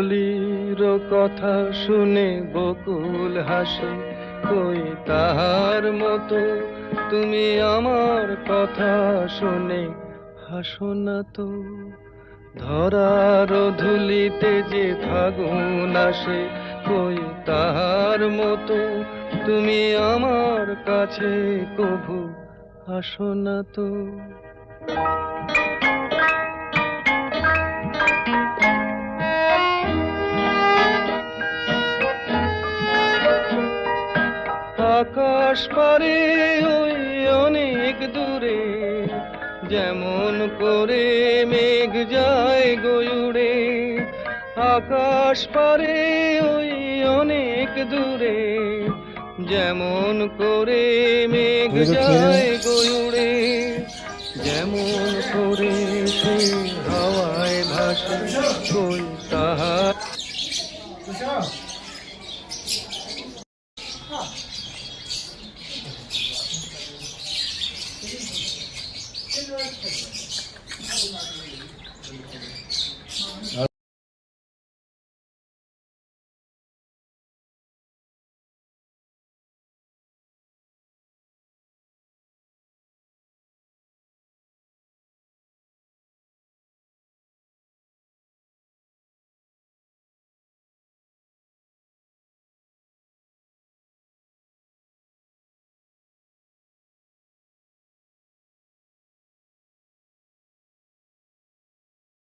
কলির কথা শুনে বকুল হাসে, কই তাহার মতো তুমি আমার কথা শুনে হাসো না তো। ধরার ধুলিতে যে ফাগুন আসে, কই তাহার মতো তুমি আমার কাছে কভু আসো না তো। আকাশ পারে ওই অনেক দূরে, যেমন করে মেঘ যায় গয়ুড়ে। আকাশ পারে ওই অনেক দূরে, যেমন করে মেঘ যায় গয়ুড়ে। যেমন করে সে হাওয়ায় ভাসে, কই তাহার